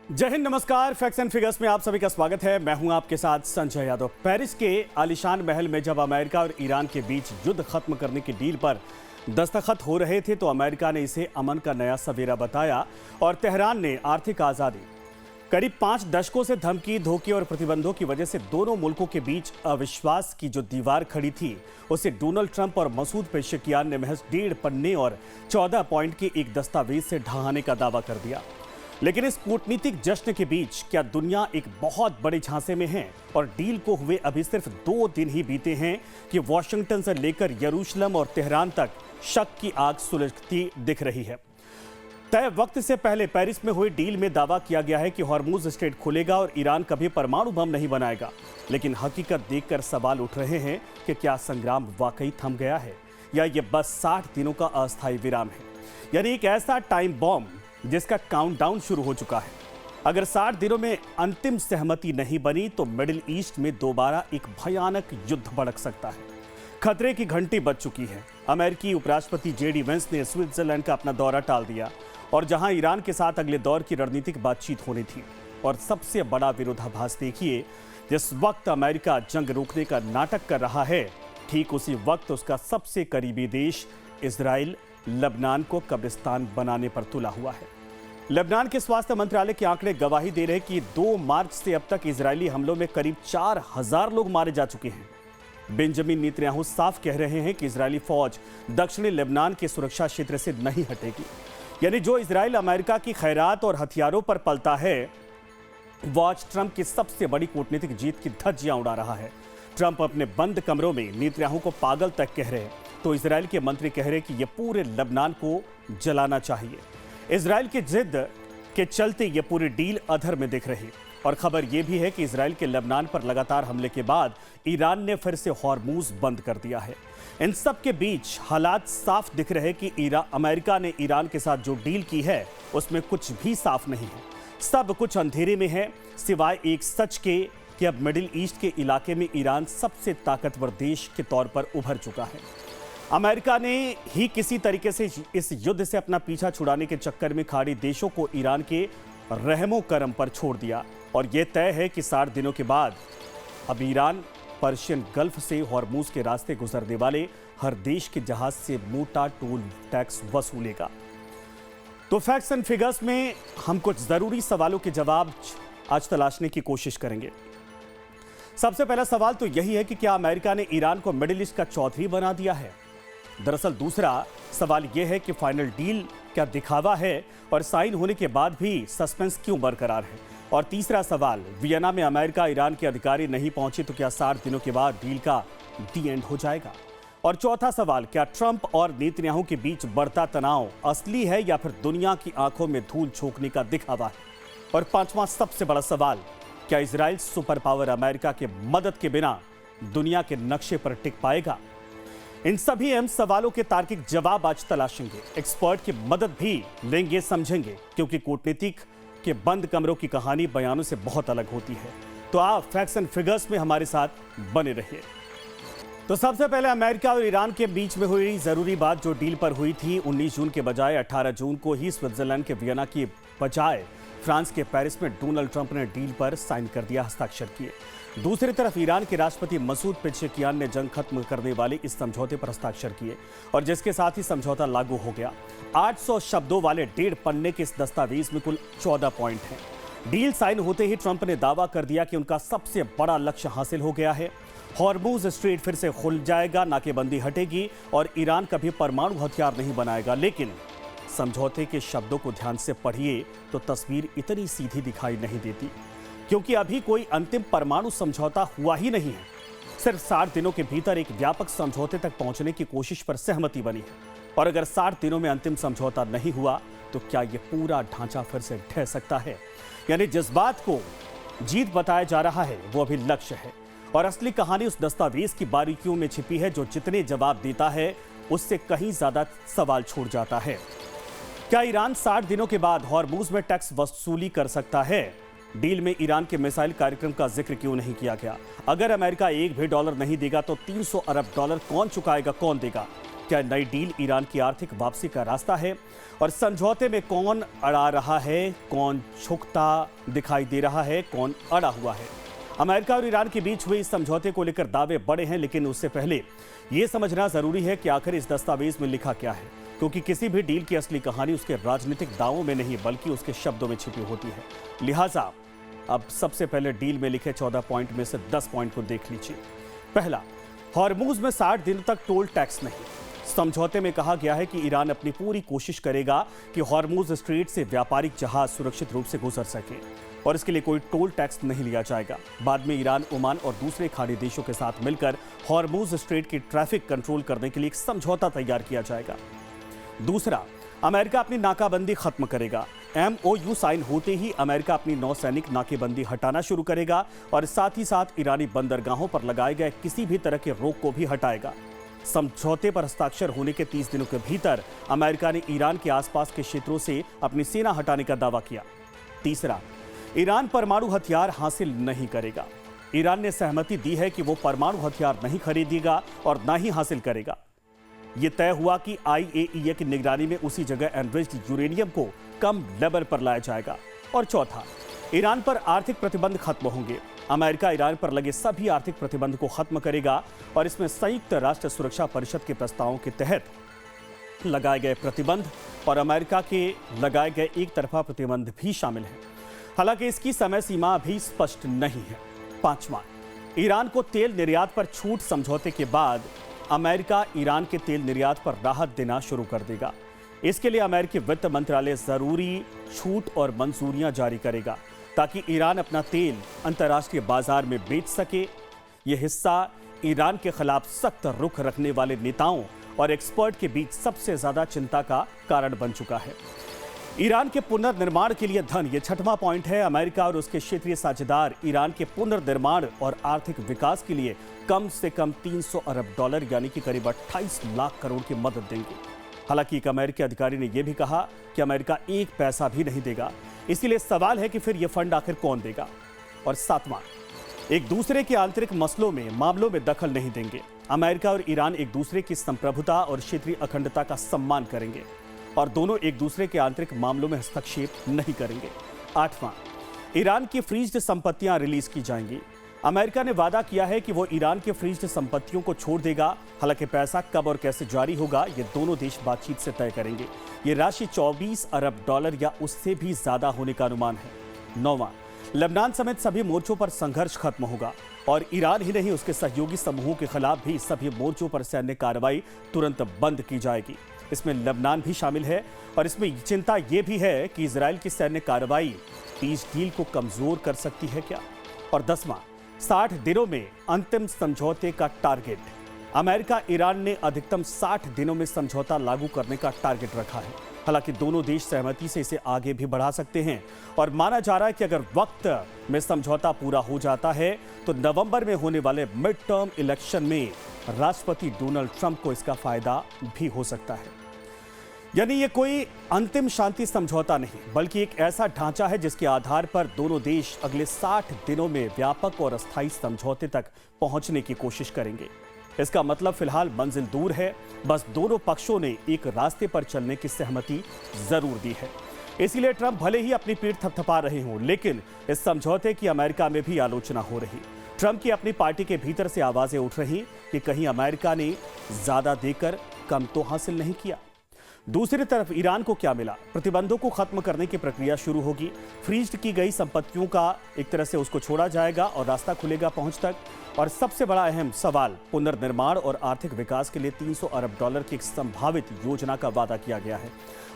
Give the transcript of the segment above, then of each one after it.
जय हिंद, नमस्कार। Facts and figures में आप सभी का स्वागत है। मैं हूं आपके साथ संजय यादव। पेरिस के आलीशान महल में जब अमेरिका और ईरान के बीच युद्ध खत्म करने की डील पर दस्तखत हो रहे थे तो अमेरिका ने इसे अमन का नया सवेरा बताया और तेहरान ने आर्थिक आज़ादी। करीब 5 दशकों से धमकी, धोखे और प्रतिबंधों की वजह से दोनों मुल्कों के बीच अविश्वास की जो दीवार खड़ी थी उसे डोनाल्ड ट्रंप और मसूद पेशेकियान ने महज 1.5 पन्ने और 14 पॉइंट के एक दस्तावेज से ढहाने का दावा कर दिया। लेकिन इस कूटनीतिक जश्न के बीच क्या दुनिया एक बहुत बड़े झांसे में है और डील को हुए अभी सिर्फ 2 दिन ही बीते हैं कि वॉशिंगटन से लेकर यरूशलेम और तेहरान तक शक की आग सुलगती दिख रही है। तय वक्त से पहले पेरिस में हुई डील में दावा किया गया है कि हॉर्मुज स्ट्रेट खुलेगा और ईरान कभी परमाणु बम नहीं बनाएगा। लेकिन हकीकत देखकर सवाल उठ रहे हैं कि क्या संग्राम वाकई थम गया है या ये बस 60 दिनों का अस्थायी विराम है, यानी एक ऐसा टाइम बॉम्ब जिसका काउंटडाउन शुरू हो चुका है। अगर 60 दिनों में अंतिम सहमति नहीं बनी तो मिडिल ईस्ट में दोबारा एक भयानक युद्ध भड़क सकता है। खतरे की घंटी बज चुकी है। अमेरिकी उपराष्ट्रपति जेडी वेंस ने स्विट्जरलैंड का अपना दौरा टाल दिया और जहां ईरान के साथ अगले दौर की रणनीतिक बातचीत होनी थी। और सबसे बड़ा विरोधाभास देखिए, जिस वक्त अमेरिका जंग रोकने का नाटक कर रहा है, ठीक उसी वक्त उसका सबसे करीबी देश इजराइल लेबनान को कब्रिस्तान बनाने पर तुला हुआ है। लेबनान के स्वास्थ्य मंत्रालय के आंकड़े गवाही दे रहे हैं कि 2 मार्च से अब तक इजरायली हमलों में करीब 4000 लोग मारे जा चुके हैं। बेंजामिन नेतन्याहू साफ कह रहे हैं कि इजरायली फौज दक्षिणी लेबनान के सुरक्षा क्षेत्र से नहीं हटेगी। यानी जो इजराइल अमेरिका की खैरात और हथियारों पर पलता है वो आज ट्रंप की सबसे बड़ी कूटनीतिक जीत की धज्जियां उड़ा रहा है। ट्रंप अपने बंद कमरों में नेतन्याहू को पागल तक कह रहे हैं तो इजराइल के मंत्री कह रहे हैं कि यह पूरे लेबनान को जलाना चाहिए। इजराइल की जिद के चलते यह पूरी डील अधर में दिख रही। और खबर यह भी है कि इजराइल के लेबनान पर लगातार हमले के बाद ईरान ने फिर से हॉर्मुज बंद कर दिया है। इन सब के बीच हालात साफ दिख रहे कि अमेरिका ने ईरान के साथ जो डील की है उसमें कुछ भी साफ नहीं है। सब कुछ अंधेरे में है, सिवाय एक सच के कि अब मिडिल ईस्ट के इलाके में ईरान सबसे ताकतवर देश के तौर पर उभर चुका है। अमेरिका ने ही किसी तरीके से इस युद्ध से अपना पीछा छुड़ाने के चक्कर में खाड़ी देशों को ईरान के रहमो करम पर छोड़ दिया। और यह तय है कि 60 दिनों के बाद अब ईरान पर्शियन गल्फ से हॉर्मुज के रास्ते गुजरने वाले हर देश के जहाज से मोटा टोल टैक्स वसूलेगा। तो फैक्ट्स एंड फिगर्स में हम कुछ जरूरी सवालों के जवाब आज तलाशने की कोशिश करेंगे। सबसे पहला सवाल तो यही है कि क्या अमेरिका ने ईरान को मिडिल ईस्ट का चौधरी बना दिया है? दरअसल दूसरा सवाल यह है कि फाइनल डील क्या दिखावा है और साइन होने के बाद भी सस्पेंस क्यों बरकरार है? और तीसरा सवाल, वियना में अमेरिका ईरान के अधिकारी नहीं पहुंचे तो क्या 60 दिनों के बाद डील का दी एंड हो जाएगा? और चौथा सवाल, क्या ट्रंप और नेतन्याहू के बीच बढ़ता तनाव असली है या फिर दुनिया की आंखों में धूल झोंकने का दिखावा है? और पांचवां सबसे बड़ा सवाल, क्या इजराइल सुपर पावर अमेरिका के मदद के बिना दुनिया के नक्शे पर टिक पाएगा? इन सभी अहम सवालों के तार्किक जवाब आज तलाशेंगे। एक्सपर्ट की मदद भी लेंगे, समझेंगे, क्योंकि कूटनीतिक के बंद कमरों की कहानी बयानों से बहुत अलग होती है। तो आप फैक्ट्स एंड फिगर्स में हमारे साथ बने रहिए। तो सबसे पहले अमेरिका और ईरान के बीच में हुई जरूरी बात जो डील पर हुई थी, 19 जून के बजाय 18 जून को ही स्विट्जरलैंड के वियना की बजाय फ्रांस के पेरिस में डोनाल्ड ट्रंप ने डील पर साइन कर दिया, हस्ताक्षर किए। दूसरी तरफ ईरान के राष्ट्रपति मसूद पेशेकियान ने जंग खत्म करने वाले इस समझौते पर हस्ताक्षर किए और जिसके साथ ही समझौता लागू हो गया। 800 शब्दों वाले 1.5 पन्ने के इस दस्तावेज में कुल 14 पॉइंट हैं। डील साइन होते ही ट्रंप ने दावा कर दिया कि उनका सबसे बड़ा लक्ष्य हासिल हो गया है। हॉर्मुज स्ट्रेट फिर से खुल जाएगा, नाकेबंदी हटेगी और ईरान कभी परमाणु हथियार नहीं बनाएगा। लेकिन समझौते के शब्दों को ध्यान से पढ़िए तो तस्वीर इतनी सीधी दिखाई नहीं देती, क्योंकि अभी कोई अंतिम परमाणु समझौता हुआ ही नहीं है। सिर्फ 60 दिनों के भीतर एक व्यापक समझौते तक पहुंचने की कोशिश पर सहमति बनी है। और अगर 60 दिनों में अंतिम समझौता नहीं हुआ तो क्या यह पूरा ढांचा फिर से ढह सकता है? यानी जिस बात को जीत बताया जा रहा है वो अभी लक्ष्य है और असली कहानी उस दस्तावेज की बारीकियों में छिपी है जो जितने जवाब देता है उससे कहीं ज्यादा सवाल छोड़ जाता है। क्या ईरान 60 दिनों के बाद हॉर्मुज में टैक्स वसूली कर सकता है? डील में ईरान के मिसाइल कार्यक्रम का जिक्र क्यों नहीं किया गया? अगर अमेरिका $1 भी नहीं देगा तो $300 अरब कौन चुकाएगा, कौन देगा? क्या नई डील ईरान की आर्थिक वापसी का रास्ता है? और समझौते में कौन अड़ा रहा है, कौन झुकता दिखाई दे रहा है, कौन अड़ा हुआ है? अमेरिका और ईरान के बीच हुए इस समझौते को लेकर दावे बड़े हैं, लेकिन उससे पहले यह समझना जरूरी है कि आखिर इस दस्तावेज में लिखा क्या है, क्योंकि किसी भी डील की असली कहानी उसके राजनीतिक दावों में नहीं बल्कि उसके शब्दों में छिपी होती है। लिहाजा अब सबसे पहले डील में लिखे 14 पॉइंट में से 10 पॉइंट को देख लीजिए। पहला, हॉर्मुज में 60 दिन तक टोल टैक्स नहीं। समझौते में कहा गया है कि ईरान अपनी पूरी कोशिश करेगा कि हॉर्मुज स्ट्रेट से व्यापारिक जहाज सुरक्षित रूप से गुजर सके और इसके लिए कोई टोल टैक्स नहीं लिया जाएगा। बाद में ईरान, ओमान और दूसरे खाड़ी देशों के साथ मिलकर हॉर्मुज स्ट्रेट की ट्रैफिक कंट्रोल करने के लिए एक समझौता तैयार किया जाएगा। दूसरा, अमेरिका अपनी नाकाबंदी खत्म करेगा। MOU साइन होते ही अमेरिका अपनी नौसैनिक नाकेबंदी हटाना शुरू करेगा और साथ ही साथ ईरानी बंदरगाहों पर लगाए गए किसी भी तरह के रोक को भी हटाएगा। समझौते पर हस्ताक्षर होने के 30 दिनों के भीतर अमेरिका ने ईरान के आसपास के क्षेत्रों से अपनी सेना हटाने का दावा किया। तीसरा, ईरान परमाणु हथियार हासिल नहीं करेगा। ईरान ने सहमति दी है कि वो परमाणु हथियार नहीं खरीदेगा और ना ही हासिल करेगा। यह तय हुआ कि IAEA की निगरानी में उसी जगह एनरिच्ड यूरेनियम को कम लेवल पर लाया जाएगा। और चौथा, ईरान पर आर्थिक प्रतिबंध खत्म होंगे। अमेरिका ईरान पर लगे सभी आर्थिक प्रतिबंध को खत्म करेगा और इसमें संयुक्त राष्ट्र सुरक्षा परिषद के प्रस्तावों के तहत लगाए गए प्रतिबंध और अमेरिका के लगाए गए एक तरफा प्रतिबंध भी शामिल हैं। हालांकि इसकी समय सीमा भी स्पष्ट नहीं है। पांचवां, ईरान को तेल निर्यात पर छूट समझौते के बाद अमेरिका ईरान के तेल निर्यात पर राहत देना शुरू कर देगा। इसके लिए अमेरिकी वित्त मंत्रालय जरूरी छूट और मंजूरियां जारी करेगा ताकि ईरान अपना तेल अंतर्राष्ट्रीय बाजार में बेच सके। यह हिस्सा ईरान के खिलाफ सख्त रुख रखने वाले नेताओं और एक्सपर्ट के बीच सबसे ज्यादा चिंता का कारण बन चुका है। ईरान के पुनर्निर्माण के लिए धन, यह 6वां पॉइंट है। अमेरिका और उसके क्षेत्रीय साझेदार ईरान के पुनर्निर्माण और आर्थिक विकास के लिए कम से कम $300 अरब यानी कि करीब 28 लाख करोड़ की मदद देंगे। हालांकि एक अमेरिकी अधिकारी ने यह भी कहा कि अमेरिका एक पैसा भी नहीं देगा। इसीलिए सवाल है कि फिर यह फंड आखिर कौन देगा। और सातवां, एक दूसरे के आंतरिक मामलों में दखल नहीं देंगे। अमेरिका और ईरान एक दूसरे की संप्रभुता और क्षेत्रीय अखंडता का सम्मान करेंगे और दोनों एक दूसरे के आंतरिक मामलों में हस्तक्षेप नहीं करेंगे। आठवां, ईरान की फ्रीज्ड संपत्तियां रिलीज की जाएंगी। अमेरिका ने वादा किया है कि वो ईरान के फ्रीज्ड संपत्तियों को छोड़ देगा। हालांकि पैसा कब और कैसे जारी होगा ये दोनों देश बातचीत से तय करेंगे। ये राशि $24 अरब या उससे भी ज्यादा होने का अनुमान है। नौवां, लेबनान समेत सभी मोर्चों पर संघर्ष खत्म होगा और ईरान ही नहीं उसके सहयोगी समूहों के खिलाफ भी सभी मोर्चों पर सैन्य कार्रवाई तुरंत बंद की जाएगी। इसमें लेबनान भी शामिल है और इसमें चिंता यह भी है कि इजराइल की सैन्य कार्रवाई पीस डील को कमजोर कर सकती है क्या। और 10वां, 60 दिनों में अंतिम समझौते का टारगेट। अमेरिका ईरान ने अधिकतम 60 दिनों में समझौता लागू करने का टारगेट रखा है। हालांकि दोनों देश सहमति से इसे आगे भी बढ़ा सकते हैं और माना जा रहा है कि अगर वक्त में समझौता पूरा हो जाता है तो नवंबर में होने वाले मिड टर्म इलेक्शन में राष्ट्रपति डोनाल्ड ट्रंप को इसका फायदा भी हो सकता है। यानी ये कोई अंतिम शांति समझौता नहीं बल्कि एक ऐसा ढांचा है जिसके आधार पर दोनों देश अगले 60 दिनों में व्यापक और अस्थायी समझौते तक पहुंचने की कोशिश करेंगे। इसका मतलब फिलहाल मंजिल दूर है, बस दोनों पक्षों ने एक रास्ते पर चलने की सहमति जरूर दी है। इसीलिए ट्रंप भले ही अपनी पीठ थपथपा रहे हों, लेकिन इस समझौते की अमेरिका में भी आलोचना हो रही। ट्रंप की अपनी पार्टी के भीतर से आवाजें उठ रही कि कहीं अमेरिका ने ज्यादा देकर कम तो हासिल नहीं किया। दूसरी तरफ ईरान को क्या मिला? प्रतिबंधों को खत्म करने की प्रक्रिया शुरू होगी। फ्रीज की गई संपत्तियों का एक तरह से उसको छोड़ा जाएगा और रास्ता खुलेगा पहुंच तक। और सबसे बड़ा अहम सवाल, पुनर्निर्माण और आर्थिक विकास के लिए $300 अरब की एक संभावित योजना का वादा किया गया है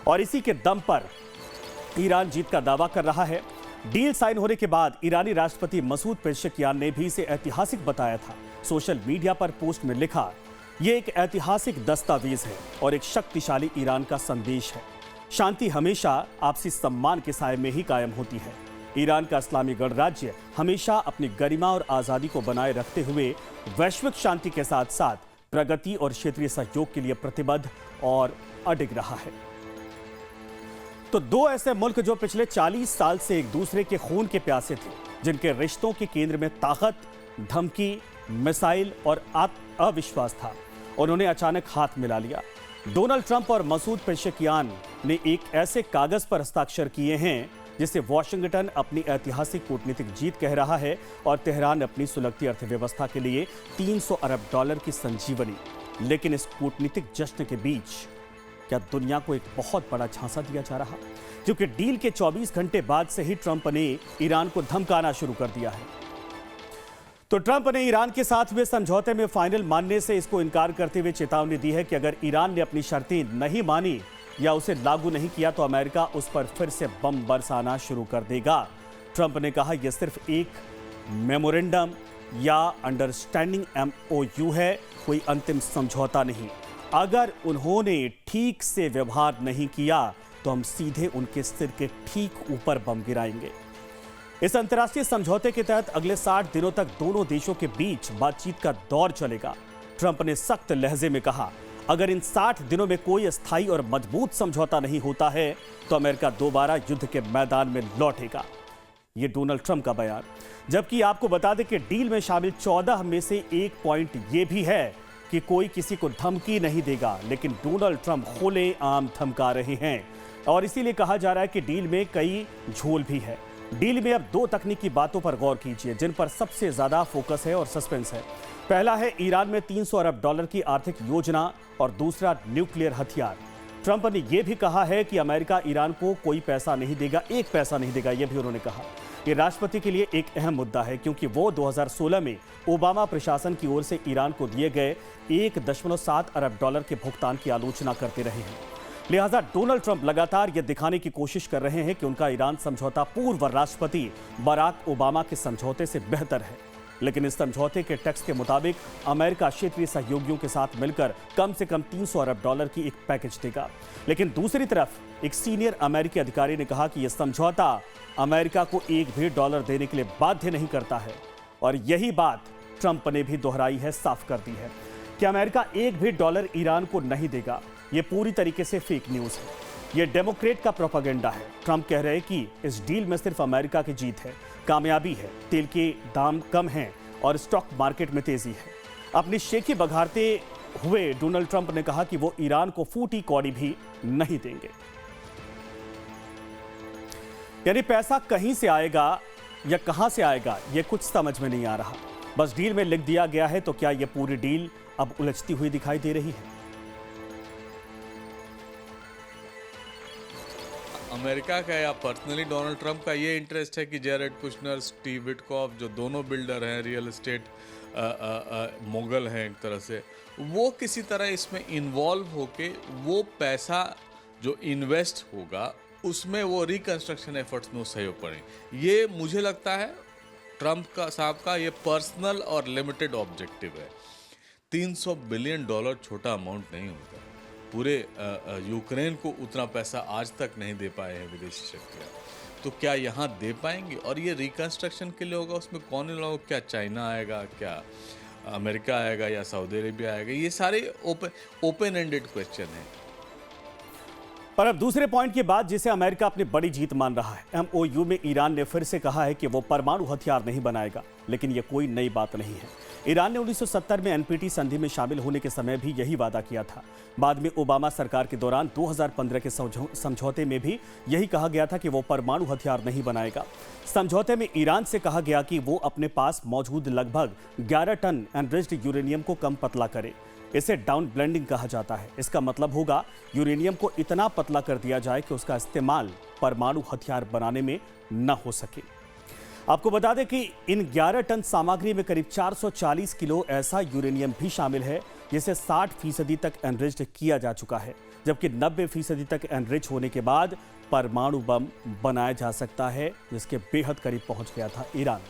और इसी के दम पर ईरान जीत का दावा कर रहा है। डील साइन होने के बाद ईरानी राष्ट्रपति मसूद पेज़ेश्कियान ने भी इसे ऐतिहासिक बताया था। सोशल मीडिया पर पोस्ट में लिखा, यह एक ऐतिहासिक दस्तावेज है और एक शक्तिशाली ईरान का संदेश है। शांति हमेशा आपसी सम्मान के साए में ही कायम होती है। ईरान का इस्लामी गणराज्य हमेशा अपनी गरिमा और आज़ादी को बनाए रखते हुए वैश्विक शांति के साथ साथ प्रगति और क्षेत्रीय सहयोग के लिए प्रतिबद्ध और अडिग रहा है। तो दो ऐसे मुल्क जो पिछले 40 साल से एक दूसरे के खून के प्यासे थे, जिनके रिश्तों के केंद्र में ताकत, धमकी, मिसाइल और अविश्वास था, उन्होंने अचानक हाथ मिला लिया। डोनाल्ड ट्रंप और मसूद पेशेकियान ने एक ऐसे कागज पर हस्ताक्षर किए हैं जिसे वॉशिंगटन अपनी ऐतिहासिक कूटनीतिक जीत कह रहा है और तेहरान अपनी सुलगती अर्थव्यवस्था के लिए 300 अरब डॉलर की संजीवनी। लेकिन इस कूटनीतिक जश्न के बीच क्या दुनिया को एक बहुत बड़ा झांसा दिया जा रहा? क्योंकि डील के 24 घंटे बाद से ही ट्रंप ने ईरान को धमकाना शुरू कर दिया है। तो ट्रंप ने ईरान के साथ हुए समझौते में फाइनल मानने से इसको इनकार करते हुए चेतावनी दी है कि अगर ईरान ने अपनी शर्तें नहीं मानी या उसे लागू नहीं किया तो अमेरिका उस पर फिर से बम बरसाना शुरू कर देगा। ट्रंप ने कहा यह सिर्फ एक मेमोरेंडम या अंडरस्टैंडिंग MOU है, कोई अंतिम समझौता नहीं। अगर उन्होंने ठीक से व्यवहार नहीं किया तो हम सीधे उनके सिर के ठीक ऊपर बम गिराएंगे। इस अंतर्राष्ट्रीय समझौते के तहत अगले 60 दिनों तक दोनों देशों के बीच बातचीत का दौर चलेगा। ट्रंप ने सख्त लहजे में कहा अगर इन 60 दिनों में कोई स्थायी और मजबूत समझौता नहीं होता है तो अमेरिका दोबारा युद्ध के मैदान में लौटेगा। यह डोनाल्ड ट्रंप का बयान। जबकि आपको बता दें कि डील में शामिल 14 में से एक पॉइंट यह भी है कि कोई किसी को धमकी नहीं देगा, लेकिन डोनाल्ड ट्रंप खुलेआम धमका रहे हैं और इसीलिए कहा जा रहा है कि डील में कई झोल भी है। डील में अब 2 तकनीकी बातों पर गौर कीजिए जिन पर सबसे ज्यादा फोकस है और सस्पेंस है। पहला है ईरान में 300 अरब डॉलर की आर्थिक योजना और दूसरा न्यूक्लियर हथियार। ट्रंप ने यह भी कहा है कि अमेरिका ईरान को कोई पैसा नहीं देगा, एक पैसा नहीं देगा, यह भी उन्होंने कहा। यह राष्ट्रपति के लिए एक अहम मुद्दा है क्योंकि वो 2016 में ओबामा प्रशासन की ओर से ईरान को दिए गए 1.7 अरब डॉलर के भुगतान की आलोचना करते रहे हैं। लिहाजा डोनाल्ड ट्रंप लगातार यह दिखाने की कोशिश कर रहे हैं कि उनका ईरान समझौता पूर्व राष्ट्रपति बराक ओबामा के समझौते से बेहतर है। लेकिन इस समझौते के टेक्स्ट के मुताबिक अमेरिका क्षेत्रीय सहयोगियों के साथ मिलकर कम से कम 300 अरब डॉलर की एक पैकेज देगा। लेकिन दूसरी तरफ एक सीनियर अमेरिकी अधिकारी ने कहा कि यह समझौता अमेरिका को एक भी डॉलर देने के लिए बाध्य नहीं करता है और यही बात ट्रंप ने भी दोहराई है, साफ कर दी है कि अमेरिका एक भी डॉलर ईरान को नहीं देगा। यह पूरी तरीके से फेक न्यूज है, यह डेमोक्रेट का प्रोपेगेंडा है। ट्रंप कह रहे हैं कि इस डील में सिर्फ अमेरिका की जीत है, कामयाबी है, तेल के दाम कम हैं और स्टॉक मार्केट में तेजी है। अपनी शेखी बघारते हुए डोनाल्ड ट्रंप ने कहा कि वो ईरान को फूटी कौड़ी भी नहीं देंगे। यानी पैसा कहीं से आएगा या कहां से आएगा यह कुछ समझ में नहीं आ रहा। बस डील में लिख दिया गया है तो क्या यह पूरी डील अब उलझती हुई दिखाई दे रही है? अमेरिका का या पर्सनली डोनाल्ड ट्रंप का ये इंटरेस्ट है कि जेरेड कुशनर, स्टीव विटकॉफ जो दोनों बिल्डर हैं, रियल एस्टेट मोगल हैं एक तरह से, वो किसी तरह इसमें इन्वॉल्व होके वो पैसा जो इन्वेस्ट होगा उसमें वो रिकंस्ट्रक्शन एफर्ट्स में सहयोग करें। ये मुझे लगता है ट्रंप का साहब का ये पर्सनल और लिमिटेड ऑब्जेक्टिव है। 300 बिलियन डॉलर छोटा अमाउंट नहीं होता। पूरे यूक्रेन को उतना पैसा आज तक नहीं दे पाए हैं विदेशी शक्तियाँ, तो क्या यहाँ दे पाएंगे? और ये रिकंस्ट्रक्शन के लिए होगा, उसमें कौन लोग, क्या चाइना आएगा, क्या अमेरिका आएगा या सऊदी अरेबिया आएगा? ये सारे ओपन एंडेड क्वेश्चन हैं। और अब दूसरे पॉइंट की बात जिसे अमेरिका अपनी बड़ी जीत मान रहा है। MOU में ईरान ने फिर से कहा है कि वो परमाणु हथियार नहीं बनाएगा, लेकिन ये कोई नई बात नहीं है। ईरान ने 1970 में NPT संधि में शामिल होने के समय भी यही वादा किया था। बाद में ओबामा सरकार के दौरान 2015 के समझौते में भी यही कहा गया था कि वो परमाणु हथियार नहीं बनाएगा। समझौते में ईरान से कहा गया कि वो अपने पास मौजूद लगभग 11 टन एनरिच्ड यूरेनियम को कम पतला करे। इसे डाउन ब्लेंडिंग कहा जाता है। इसका मतलब होगा यूरेनियम को इतना पतला कर दिया जाए कि उसका इस्तेमाल परमाणु हथियार बनाने में न हो सके। आपको बता दें कि इन 11 टन सामग्री में करीब 440 किलो ऐसा यूरेनियम भी शामिल है जिसे 60% तक एनरिच्ड किया जा चुका है, जबकि 90% तक एनरिच होने के बाद परमाणु बम बनाया जा सकता है, जिसके बेहद करीब पहुंच गया था ईरान।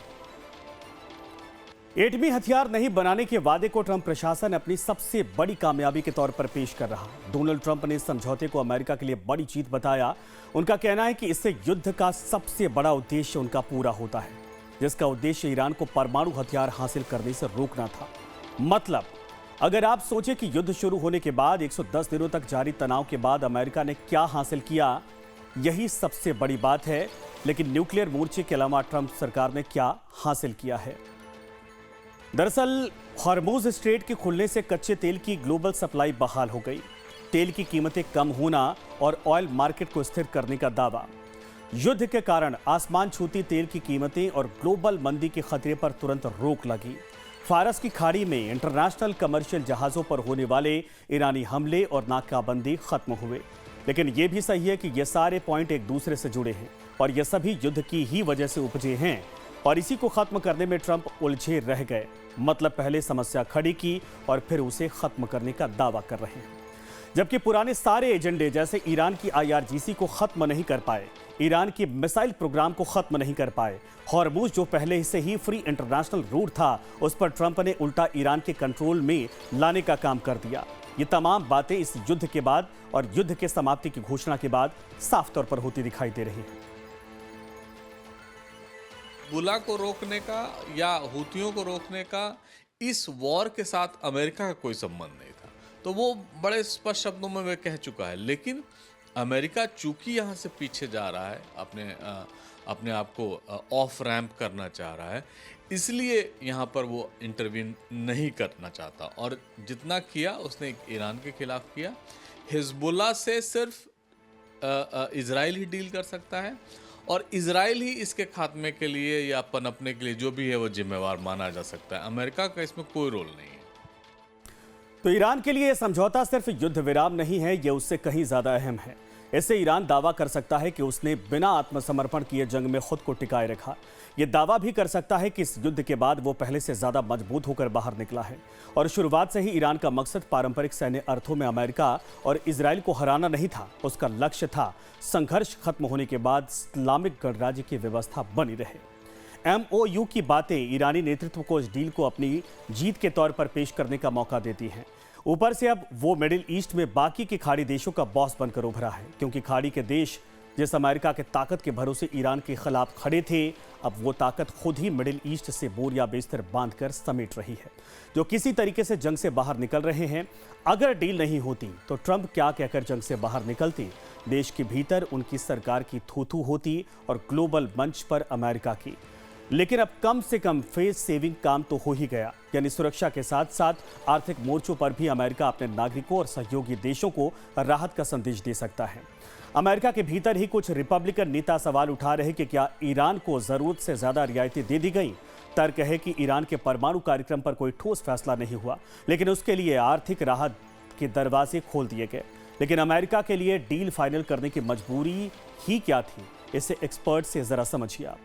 एटमी हथियार नहीं बनाने के वादे को ट्रंप प्रशासन अपनी सबसे बड़ी कामयाबी के तौर पर पेश कर रहा। डोनाल्ड ट्रंप ने इस समझौते को अमेरिका के लिए बड़ी जीत बताया। उनका कहना है कि इससे युद्ध का सबसे बड़ा उद्देश्य उनका पूरा होता है, जिसका उद्देश्य ईरान को परमाणु हथियार हासिल करने से रोकना था। मतलब अगर आप सोचें कि युद्ध शुरू होने के बाद 110 दिनों तक जारी तनाव के बाद अमेरिका ने क्या हासिल किया, यही सबसे बड़ी बात है। लेकिन न्यूक्लियर मोर्चे के अलावा ट्रंप सरकार ने क्या हासिल किया है? दरअसल हॉर्मूज स्ट्रेट के खुलने से कच्चे तेल की ग्लोबल सप्लाई बहाल हो गई। तेल की कीमतें कम होना और ऑयल मार्केट को स्थिर करने का दावा। युद्ध के कारण आसमान छूती तेल की कीमतें और ग्लोबल मंदी के खतरे पर तुरंत रोक लगी। फारस की खाड़ी में इंटरनेशनल कमर्शियल जहाज़ों पर होने वाले ईरानी हमले और नाकाबंदी खत्म हुए। लेकिन यह भी सही है कि ये सारे पॉइंट एक दूसरे से जुड़े हैं और ये सभी युद्ध की ही वजह से उपजे हैं और इसी को खत्म करने में ट्रंप उलझे रह गए। मतलब पहले समस्या खड़ी की और फिर उसे खत्म करने का दावा कर रहे हैं, जबकि पुराने सारे एजेंडे जैसे ईरान की IRGC को खत्म नहीं कर पाए, ईरान की मिसाइल प्रोग्राम को खत्म नहीं कर पाए, हॉर्मूज जो पहले से ही फ्री इंटरनेशनल रूट था उस पर ट्रंप ने उल्टा ईरान के कंट्रोल में लाने का काम कर दिया। ये तमाम बातें इस युद्ध के बाद और युद्ध के समाप्ति की घोषणा के बाद साफ तौर पर होती दिखाई दे रही है। बुला को रोकने का या हूतियों को रोकने का इस वॉर के साथ अमेरिका का कोई संबंध नहीं था, तो वो बड़े स्पष्ट शब्दों में वह कह चुका है। लेकिन अमेरिका चूंकि यहाँ से पीछे जा रहा है, अपने आप को ऑफ रैंप करना चाह रहा है, इसलिए यहाँ पर वो इंटरवीन नहीं करना चाहता और जितना किया उसने ईरान के खिलाफ किया। हिजबुल्लाह से सिर्फ इजराइल ही डील कर सकता है और इजराइल ही इसके खात्मे के लिए या पनपने के लिए जो भी है वो जिम्मेवार माना जा सकता है। अमेरिका का इसमें कोई रोल नहीं है। तो ईरान के लिए यह समझौता सिर्फ युद्ध विराम नहीं है, यह उससे कहीं ज्यादा अहम है। इससे ईरान दावा कर सकता है कि उसने बिना आत्मसमर्पण किए जंग में खुद को टिकाए रखा। यह दावा भी कर सकता है कि इस युद्ध के बाद वो पहले से ज्यादा मजबूत होकर बाहर निकला है और शुरुआत से ही ईरान का मकसद पारंपरिक सैन्य अर्थों में अमेरिका और इजराइल को हराना नहीं था। उसका लक्ष्य था संघर्ष खत्म होने के बाद इस्लामिक गणराज्य की व्यवस्था बनी रहे। MOU की बातें ईरानी नेतृत्व को इस डील को अपनी जीत के तौर पर पेश करने का मौका देती हैं। ऊपर से अब वो मिडिल ईस्ट में बाकी के खाड़ी देशों का बॉस बनकर उभरा है, क्योंकि खाड़ी के देश जिस अमेरिका के ताकत के भरोसे ईरान के खिलाफ खड़े थे, अब वो ताकत खुद ही मिडिल ईस्ट से बोरिया बेस्तर बांधकर समेट रही है, जो किसी तरीके से जंग से बाहर निकल रहे हैं। अगर डील नहीं होती तो ट्रंप क्या कहकर जंग से बाहर निकलती? देश के भीतर उनकी सरकार की थू-थू होती और ग्लोबल मंच पर अमेरिका की। लेकिन अब कम से कम फेस सेविंग काम तो हो ही गया, यानी सुरक्षा के साथ साथ आर्थिक मोर्चों पर भी अमेरिका अपने नागरिकों और सहयोगी देशों को राहत का संदेश दे सकता है। अमेरिका के भीतर ही कुछ रिपब्लिकन नेता सवाल उठा रहे कि क्या ईरान को जरूरत से ज्यादा रियायतें दे दी गई। तर्क है कि ईरान के परमाणु कार्यक्रम पर कोई ठोस फैसला नहीं हुआ, लेकिन उसके लिए आर्थिक राहत के दरवाजे खोल दिए गए। लेकिन अमेरिका के लिए डील फाइनल करने की मजबूरी ही क्या थी, इसे एक्सपर्ट से जरा समझिए आप।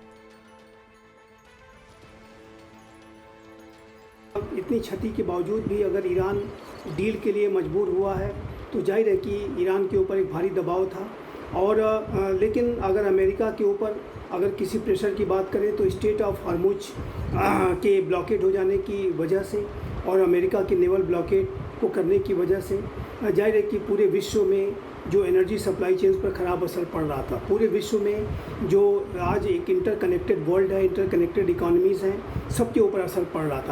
इतनी क्षति के बावजूद भी अगर ईरान डील के लिए मजबूर हुआ है तो जाहिर है कि ईरान के ऊपर एक भारी दबाव था और लेकिन अगर अमेरिका के ऊपर अगर किसी प्रेशर की बात करें तो स्टेट ऑफ हॉर्मुज के ब्लॉकेट हो जाने की वजह से और अमेरिका के नेवल ब्लॉकेट को करने की वजह से जाहिर है कि पूरे विश्व में जो एनर्जी सप्लाई चेन्स पर ख़राब असर पड़ रहा था। पूरे विश्व में जो आज एक इंटरकनेक्टेड वर्ल्ड है, इंटरकनेक्टेड इकोनॉमीज़ हैं, सबके ऊपर असर पड़ रहा था।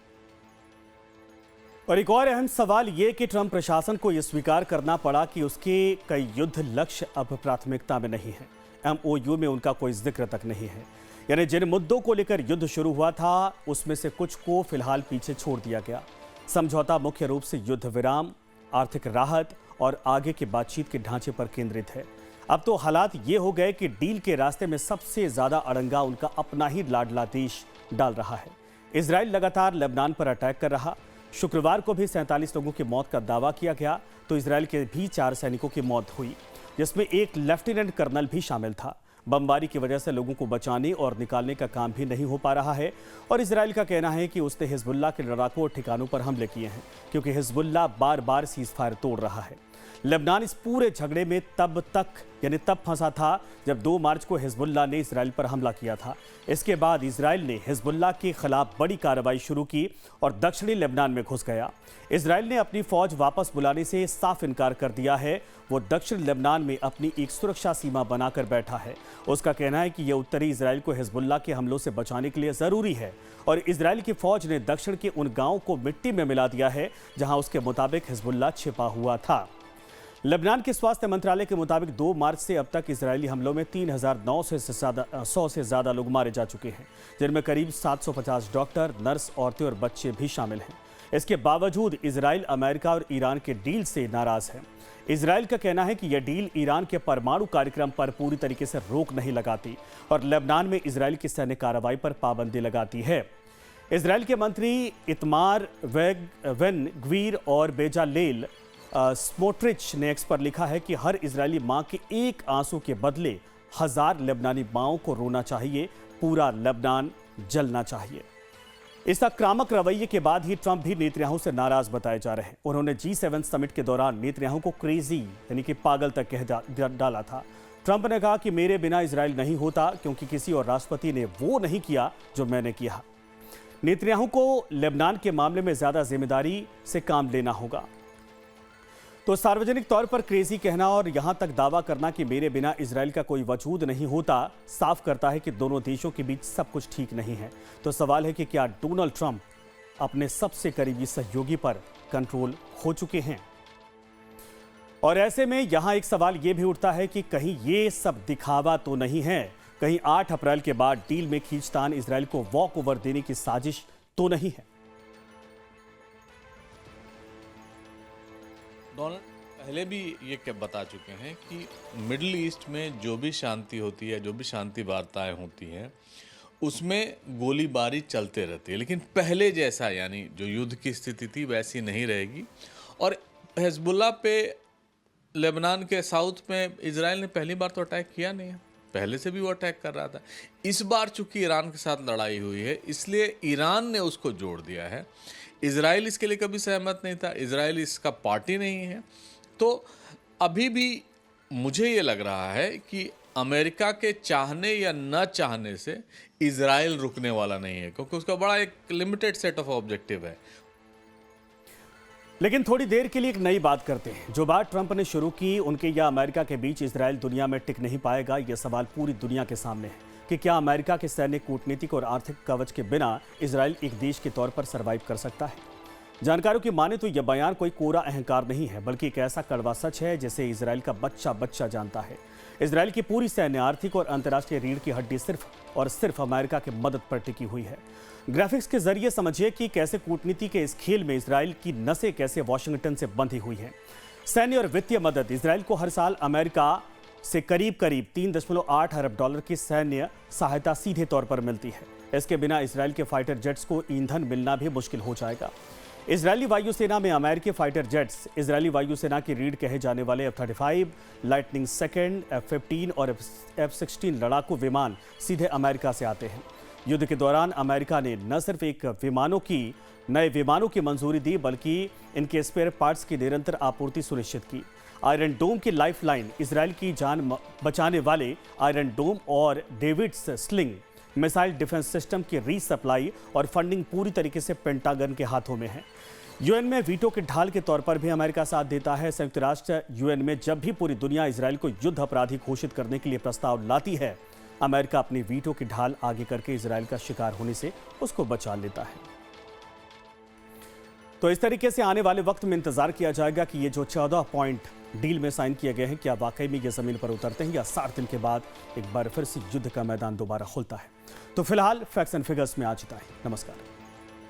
और एक और अहम सवाल ये कि ट्रंप प्रशासन को यह स्वीकार करना पड़ा कि उसके कई युद्ध लक्ष्य अब प्राथमिकता में नहीं है। MOU में उनका कोई जिक्र तक नहीं है, यानी जिन मुद्दों को लेकर युद्ध शुरू हुआ था उसमें से कुछ को फिलहाल पीछे छोड़ दिया गया। समझौता मुख्य रूप से युद्ध विराम, आर्थिक राहत और आगे की बातचीत के ढांचे पर केंद्रित है। अब तो हालात ये हो गए कि डील के रास्ते में सबसे ज्यादा अड़ंगा उनका अपना ही लाडला देश डाल रहा है। इजराइल लगातार लेबनान पर अटैक कर रहा। शुक्रवार को भी 47 लोगों की मौत का दावा किया गया, तो इजराइल के भी 4 सैनिकों की मौत हुई, जिसमें एक लेफ्टिनेंट कर्नल भी शामिल था। बमबारी की वजह से लोगों को बचाने और निकालने का काम भी नहीं हो पा रहा है और इजराइल का कहना है कि उसने हिजबुल्लाह के लड़ाकों और ठिकानों पर हमले किए हैं, क्योंकि हिजबुल्लाह बार बार सीज़फायर तोड़ रहा है। लेबनान इस पूरे झगड़े में तब फंसा था जब 2 मार्च को हिजबुल्लाह ने इजराइल पर हमला किया था। इसके बाद इजराइल ने हिजबुल्लाह के खिलाफ बड़ी कार्रवाई शुरू की और दक्षिणी लेबनान में घुस गया। इजराइल ने अपनी फौज वापस बुलाने से साफ इनकार कर दिया है। वो दक्षिण लेबनान में अपनी एक सुरक्षा सीमा बनाकर बैठा है। उसका कहना है कि यह उत्तरी इजराइल को हिजबुल्लाह के हमलों से बचाने के लिए ज़रूरी है और इजराइल की फौज ने दक्षिण के उन गाँवों को मिट्टी में मिला दिया है जहाँ उसके मुताबिक हिजबुल्लाह छिपा हुआ था। लेबनान के स्वास्थ्य मंत्रालय के मुताबिक 2 मार्च से अब तक इजरायली हमलों में 3,900 से ज़्यादा लोग मारे जा चुके हैं, जिनमें करीब 750 डॉक्टर, नर्स, औरतें और बच्चे भी शामिल हैं। इसके बावजूद इजराइल अमेरिका और ईरान के डील से नाराज है। इजराइल का कहना है कि यह डील ईरान के परमाणु कार्यक्रम पर पूरी तरीके से रोक नहीं लगाती और लेबनान में इजराइल की सैन्य कार्रवाई पर पाबंदी लगाती है। इजराइल के मंत्री इतमार वेन ग्वीर और बेजालेल स्मोट्रिच ने एक्स पर लिखा है कि हर इजरायली मां के एक आंसू के बदले 1000 लेबनानी माओं को रोना चाहिए, पूरा लेबनान जलना चाहिए। इस आक्रामक रवैये के बाद ही ट्रंप भी नेतन्याहू से नाराज बताए जा रहे हैं। उन्होंने G7 समिट के दौरान नेतन्याहू को क्रेजी यानी कि पागल तक कह डाला था। ट्रंप ने कहा कि मेरे बिना इजराइल नहीं होता, क्योंकि किसी और राष्ट्रपति ने वो नहीं किया जो मैंने किया। नेतन्याहू को लेबनान के मामले में ज्यादा जिम्मेदारी से काम लेना होगा। तो सार्वजनिक तौर पर क्रेजी कहना और यहां तक दावा करना कि मेरे बिना इजराइल का कोई वजूद नहीं होता साफ करता है कि दोनों देशों के बीच सब कुछ ठीक नहीं है। तो सवाल है कि क्या डोनाल्ड ट्रंप अपने सबसे करीबी सहयोगी पर कंट्रोल खो चुके हैं? और ऐसे में यहां एक सवाल यह भी उठता है कि कहीं ये सब दिखावा तो नहीं है, कहीं 8 अप्रैल के बाद डील में खींचतान इजराइल को वॉक ओवर देने की साजिश तो नहीं है? डोनाल्ड पहले भी ये क्या बता चुके हैं कि मिडिल ईस्ट में जो भी शांति होती है, जो भी शांति वार्ताएं होती हैं, उसमें गोलीबारी चलते रहती है, लेकिन पहले जैसा यानी जो युद्ध की स्थिति थी वैसी नहीं रहेगी। और हिजबुल्लाह पे लेबनान के साउथ में इजराइल ने पहली बार तो अटैक किया नहीं है, पहले से भी वो अटैक कर रहा था। इस बार चूंकि ईरान के साथ लड़ाई हुई है, इसलिए ईरान ने उसको जोड़ दिया है। इजराइल इसके लिए कभी सहमत नहीं था, इजराइल इसका पार्टी नहीं है। तो अभी भी मुझे ये लग रहा है कि अमेरिका के चाहने या न चाहने से इजराइल रुकने वाला नहीं है, क्योंकि उसका बड़ा एक लिमिटेड सेट ऑफ ऑब्जेक्टिव है। लेकिन थोड़ी देर के लिए एक नई बात करते हैं। जो बात ट्रंप ने शुरू की, उनके या अमेरिका के बीच इजराइल दुनिया में टिक नहीं पाएगा, यह सवाल पूरी दुनिया के सामने है कि क्या अमेरिका के सैन्य, कूटनीतिक और आर्थिक कवच के बिना इजराइल एक देश के तौर पर सर्वाइव कर सकता है। जानकारों की माने तो यह बयान कोई कोरा अहंकार नहीं है, बल्कि एक ऐसा कड़वा सच है जिसे इजराइल का बच्चा बच्चा जानता है। इजराइल की पूरी सैन्य, आर्थिक और अंतर्राष्ट्रीय रीढ़ की हड्डी सिर्फ और सिर्फ अमेरिका की मदद पर टिकी हुई है। ग्राफिक्स के जरिए समझिए कि कैसे कूटनीति के इस खेल में इजराइल की नसें कैसे वॉशिंगटन से बंधी हुई हैं। सैन्य और वित्तीय मदद इजराइल को हर साल अमेरिका से करीब 3.8 अरब डॉलर की सैन्य सहायता सीधे तौर पर मिलती है। इसके बिना इजराइल के फाइटर जेट्स को ईंधन मिलना भी मुश्किल हो जाएगा। इजरायली वायुसेना में अमेरिकी फाइटर जेट्स इजरायली वायुसेना की रीढ़ कहे जाने वाले F-35, लाइटनिंग सेकंड, F-15 और F-16 लड़ाकू विमान सीधे अमेरिका से आते हैं। युद्ध के दौरान अमेरिका ने न सिर्फ नए विमानों की मंजूरी दी, बल्कि इनके स्पेयर पार्ट्स की निरंतर आपूर्ति सुनिश्चित की। आयरन डोम की लाइफलाइन, इजराइल की जान बचाने वाले आयरन डोम और David's sling missile defence system की रीसप्लाई और फंडिंग पूरी तरीके से पेंटागन के हाथों में है। यूएन में वीटो के ढाल के तौर पर भी अमेरिका साथ देता है। संयुक्त राष्ट्र यूएन में जब भी पूरी दुनिया इजराइल को युद्ध अपराधी घोषित करने के लिए प्रस्ताव लाती है, अमेरिका अपनी वीटो की ढाल आगे करके इजराइल का शिकार होने से उसको बचा लेता है। तो इस तरीके से आने वाले वक्त में इंतजार किया जाएगा कि ये जो 14 पॉइंट डील में साइन किए गए हैं, क्या वाकई में ये जमीन पर उतरते हैं या 60 दिन के बाद एक बार फिर से युद्ध का मैदान दोबारा खुलता है। तो फिलहाल फैक्ट्स एंड फिगर्स में आज इतना ही। नमस्कार।